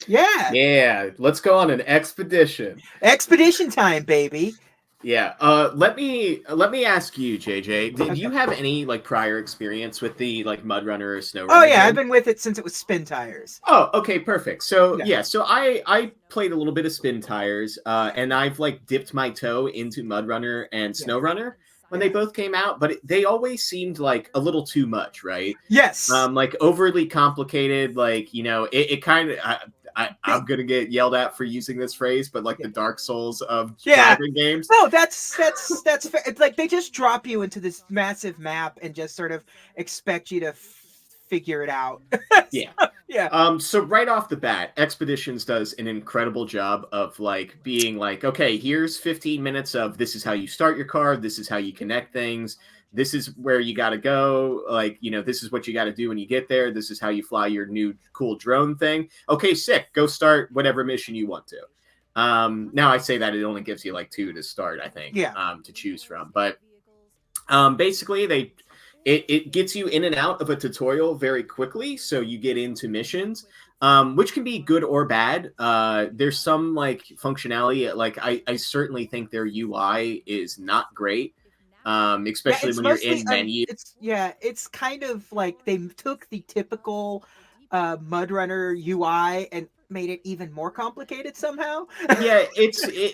Yeah. Yeah, let's go on an expedition. Expedition time, baby. Yeah. Let me ask you, JJ. Did you Okay. have any like prior experience with the like Mudrunner or Oh SnowRunner yeah, I've game? been with it since it was spin tires. Oh, okay, perfect. So Yeah. yeah, so I played a little bit of Spin Tires, and I've like dipped my toe into Mudrunner and Yeah. SnowRunner when they Yeah. both came out, but they always seemed like a little too much, right? Yes. Like overly complicated. Like it kind of. I'm They, gonna get yelled at for using this phrase, but like yeah. the Dark Souls of Yeah. driving games. No, that's fair. It's like they just drop you into this massive map and just sort of expect you to figure it out. Yeah. Yeah. So right off the bat, Expeditions does an incredible job of like being like, okay, here's 15 minutes of this is how you start your car, this is how you connect things, this is where you got to go, like, this is what you got to do when you get there, this is how you fly your new cool drone thing. Okay, sick. Go start whatever mission you want to. Now I say that it only gives you like two to start, I think, Yeah. to choose from, but basically it gets you in and out of a tutorial very quickly, so you get into missions, which can be good or bad. There's some like functionality, like I certainly think their UI is not great, Yeah, especially it's when you're mostly in menu. it's kind of like they took the typical Mudrunner UI and made it even more complicated somehow. Yeah,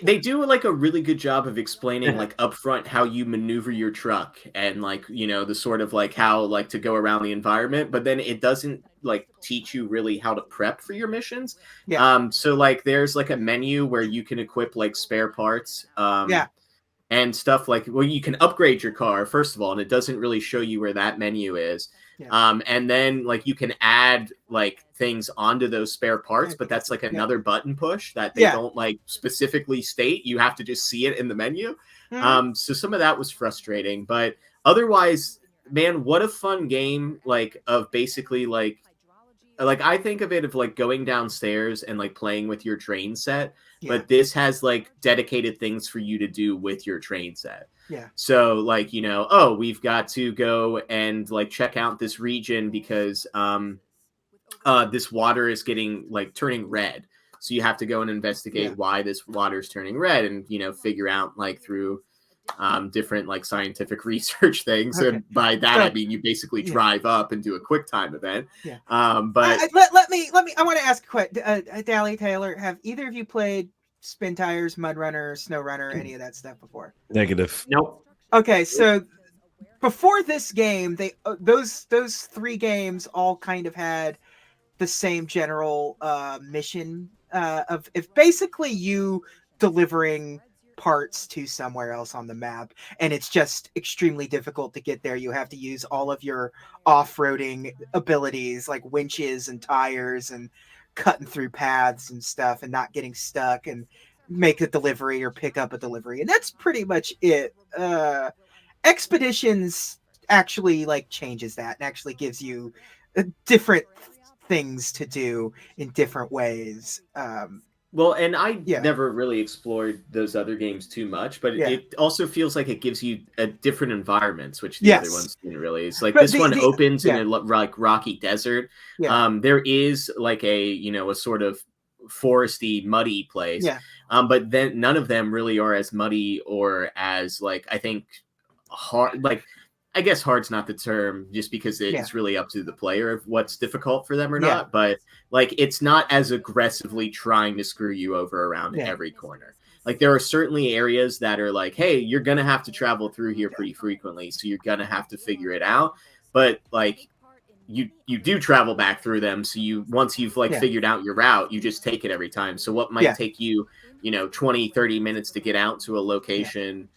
they do like a really good job of explaining like upfront how you maneuver your truck and like the sort of like how like to go around the environment, but then it doesn't like teach you really how to prep for your missions. Yeah. So like there's like a menu where you can equip like spare parts, Yeah. and stuff like, well, you can upgrade your car first of all, and it doesn't really show you where that menu is. Yeah. And then like you can add like things onto those spare parts, but that's like Yeah. another button push that they Yeah. don't like specifically state. You have to just see it in the menu. Mhm. So some of that was frustrating, but otherwise, man, what a fun game! Like of basically like I think of it of like going downstairs and like playing with your train set, Yeah. but this has like dedicated things for you to do with your train set. Yeah. So like, oh, we've got to go and like check out this region because this water is getting like turning red. So you have to go and Yeah. investigate why this water is turning red and figure out like through different like scientific research things. Okay. And by that I So, mean you basically yeah. drive up and do a quick time event. Yeah. But Let me. I want to ask a question. Dally Taylor, have either of you played Spin Tires, Mudrunner, SnowRunner, any of that stuff before? Negative. nope. Okay, so before this game, they those three games all kind of had the same general mission of if basically you delivering parts to somewhere else on the map and it's just extremely difficult to get there. You have to use all of your off-roading abilities like winches and tires and cutting through paths and stuff and not getting stuck and make a delivery or pick up a delivery, and that's pretty much it. Expeditions actually like changes that and actually gives you different things to do in different ways. Well, and I Yeah. never really explored those other games too much, but Yeah. it also feels like it gives you a different environments, which the other Yes. ones didn't really. It's like But this one opens in yeah. a like rocky desert. Yeah. There is like a sort of foresty, muddy place, Yeah. but then none of them really are as muddy or as like I think hard. Like I guess hard's not the term, just because Yeah. it's really up to the player of what's difficult for them or Yeah. not. But like it's not as aggressively trying to screw you over around Yeah. every corner. Like there are certainly areas that are like, hey, you're gonna have to travel through here pretty frequently, so you're gonna have to figure it out. But like you do travel back through them, so you once you've like Yeah. figured out your route, you just take it every time. So what might Yeah. take you 20-30 minutes to get out to a Yeah. location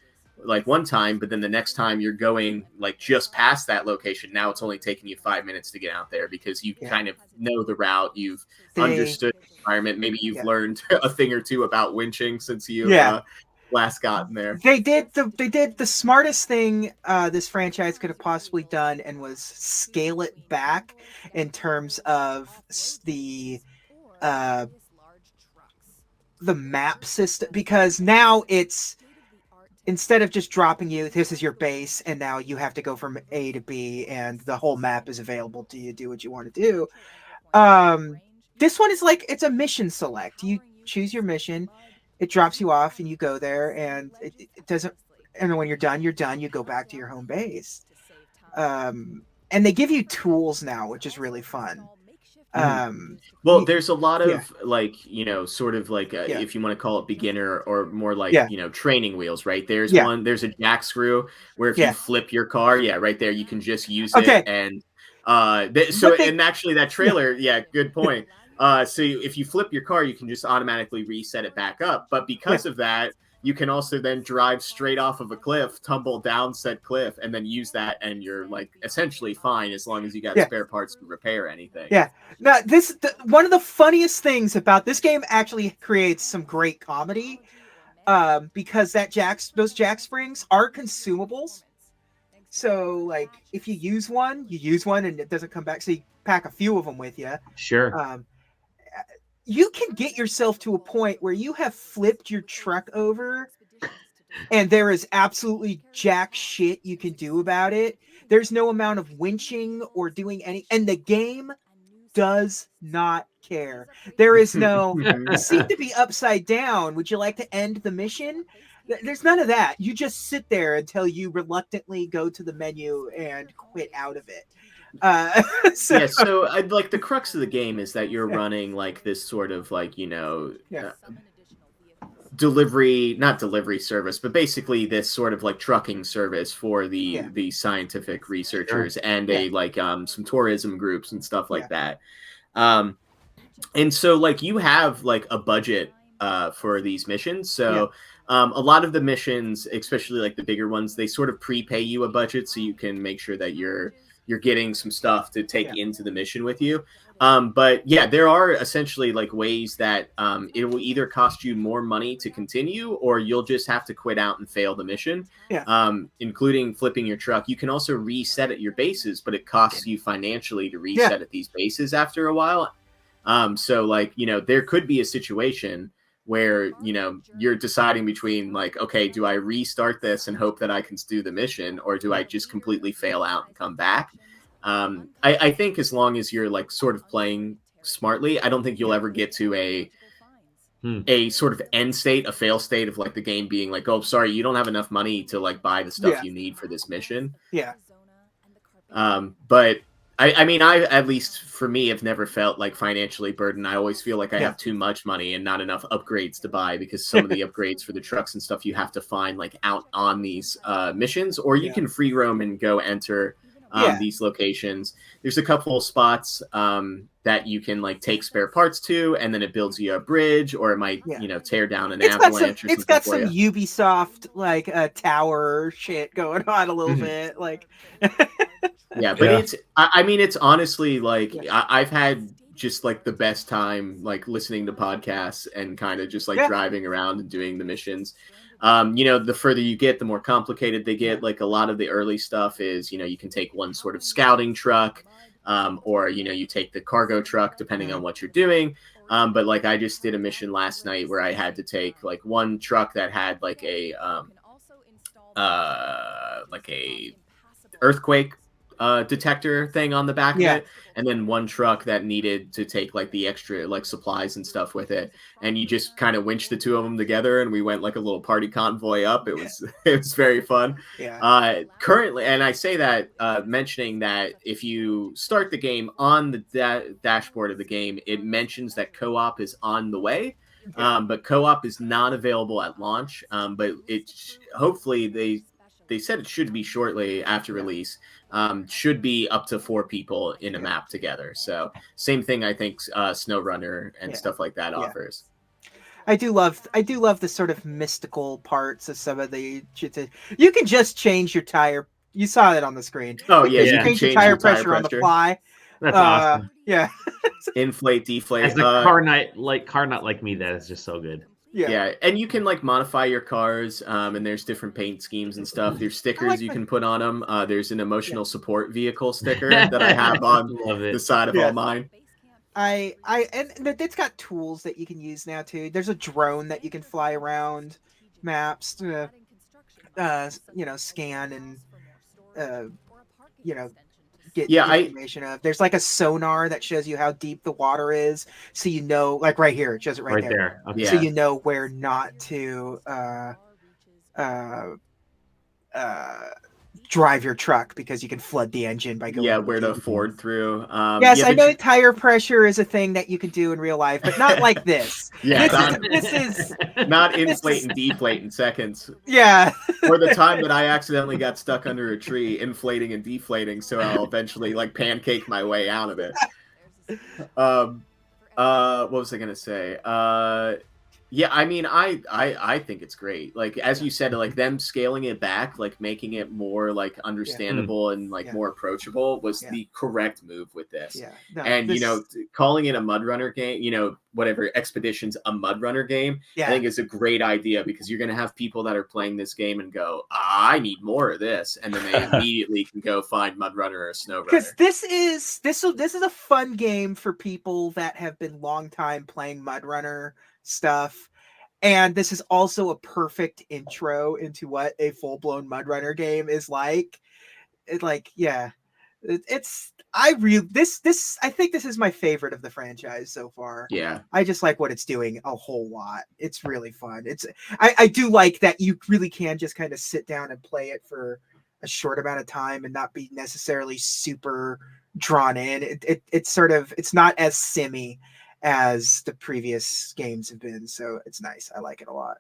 like one time, but then the next time you're going like just past that location, now it's only taking you 5 minutes to get out there because you Yeah. kind of know the route, you've They understood the environment, maybe you've yeah. learned a thing or two about winching since you've Yeah. last gotten there. They did the smartest thing this franchise could have possibly done and was scale it back in terms of uh the map system, because now it's instead of just dropping you, this is your base, and now you have to go from A to B, and the whole map is available to you. Do what you want to do. Um, This one is like it's a mission select. You choose your mission, it drops you off, and you go there, and it doesn't. And when you're done, you're done. You go back to your home base. And they give you tools now, which is really fun. Well, You, there's a lot yeah, of like, sort of like yeah, if you want to call it beginner or more like, yeah, training wheels, right? yeah, There's a jack screw where if you yeah. flip your car, yeah, right there, you can just use it. Okay, And so, what they, and actually that yeah, trailer, yeah, good point. So if you flip your car, you can just automatically reset it back up. But yeah, because of that, you can also then drive straight off of a cliff, tumble down said cliff, and then use that, and you're like essentially fine as long as you got yeah. spare parts to repair anything. Yeah. Now, one of the funniest things about this game actually creates some great comedy, because those jack springs are consumables. So, like, if you use one, and it doesn't come back. So you pack a few of them with you. Sure. Um, you can get yourself to a point where you have flipped your truck over, and there is absolutely jack shit you can do about it. There's no amount of winching or doing and the game does not care. There is no, you seem to be upside down. Would you like to end the mission? There's none of that. You just sit there until you reluctantly go to the menu and quit out of it. So, Yeah, so like the crux of the game is that you're yeah, running like this sort of like, yeah, delivery, not delivery service, but basically this sort of like trucking service for yeah, the scientific Sure. researchers and yeah, a like some tourism groups and stuff like yeah, that. Um and so like you have like a budget for these missions. yeah, So a lot of the missions, especially like the bigger ones, they sort of prepay you a budget so you can make sure that you're getting some stuff to take yeah, into the mission with you. But yeah, there are essentially like ways that it will either cost you more money to continue, or you'll just have to quit out and fail the mission, yeah, including flipping your truck. You can also reset at your bases, but it costs you financially to yeah, reset at these bases after a while. So like, there could be a situation where, you're deciding between like, okay, do I restart this and hope that I can do the mission, or do yeah, I just completely fail out and come back? I think as long as you're like sort of playing smartly, I don't think you'll yeah, ever get to Hmm. a sort of end state, a fail state of like the game being like, oh, sorry, you don't have enough money to like buy the stuff yeah, you need for this mission. yeah, But I mean, I at least for me have never felt like financially burdened. I always feel like I yeah, have too much money and not enough upgrades to buy, because some of the upgrades for the trucks and stuff you have to find like out on these missions, or you yeah, can free roam and go enter yeah, these locations. There's a couple of spots that you can like take spare parts to, and then it builds you a bridge, or it might yeah. tear down an avalanche or It's something got for some you. Ubisoft like tower shit going on a little Mhm. bit. Like, Yeah, but Yeah. I mean, it's honestly like yeah, I've had just like the best time like listening to podcasts and kind of just like yeah, driving around and doing the missions. The further you get, the more complicated they yeah, get. Like a lot of the early stuff is, you can take one sort of scouting truck, or you take the cargo truck depending on mm, what you're doing. But like I just did a mission last night where I had to take like one truck that had like a earthquake detector thing on the back of yeah, it, and then one truck that needed to take like the extra like supplies and stuff with it, and you just kind of winched the two of them together, and we went like a little party convoy up. It was it was very fun. yeah, Currently, and I say that mentioning that if you start the game on the dashboard of the game, it mentions that co-op is on the way. yeah, But co-op is not available at launch. But hopefully they said it should be shortly after yeah, release. Should be up to 4 people in a yeah, map together. So same thing I think SnowRunner and yeah, stuff like that yeah. offers. I do love the sort of mystical parts of some of the shit. You can just change your tire. You saw it on the screen. Oh You yeah, can you just Yeah. can change your change tire your tire pressure on the pressure, fly. That's awesome. Yeah, inflate, As deflate. a car nut like me, that is just so good. yeah. Yeah, and you can like modify your cars, and there's different paint schemes and stuff. There's I stickers like you the can put on them. There's an yeah, emotional support vehicle sticker that I have on Love the it. side of all yeah. mine. And it's got tools that you can use now too. There's a drone that you can fly around maps to, scan and uh, you know, get Yeah, information of. There's like a sonar that shows you how deep the water is, so you know, like right here, it shows it right there. Okay. So Yeah. you know where not to uh, drive your truck because you can flood the engine by going. where to ford through. Yes, Yeah, I the know tire pressure is a thing that you can do in real life, but not like this. Yeah, This is not this inflate is and deflate in seconds. yeah. Or the time that I accidentally got stuck under a tree, inflating and deflating, so I'll eventually like pancake my way out of it. What was I gonna say? Yeah, I mean, I think it's great. Like as you said, like them scaling it back, like making it more like understandable and like more approachable was the correct move with this. Yeah. No, And this, calling it a Mudrunner game, whatever Expedition's a Mudrunner game, I think is a great idea because you're gonna have people that are playing this game and go, I need more of this, and then they immediately can go find Mudrunner or SnowRunner. because this is a fun game for people that have been long time playing Mudrunner stuff. And this is also a perfect intro into what a full-blown Mudrunner game is like. It's I think this is my favorite of the franchise so far. Yeah. I just like what it's doing a whole lot. It's really fun. I do like that you really can just kind of sit down and play it for a short amount of time and not be necessarily super drawn in. It's not as simmy as the previous games have been, so it's nice. I like it a lot.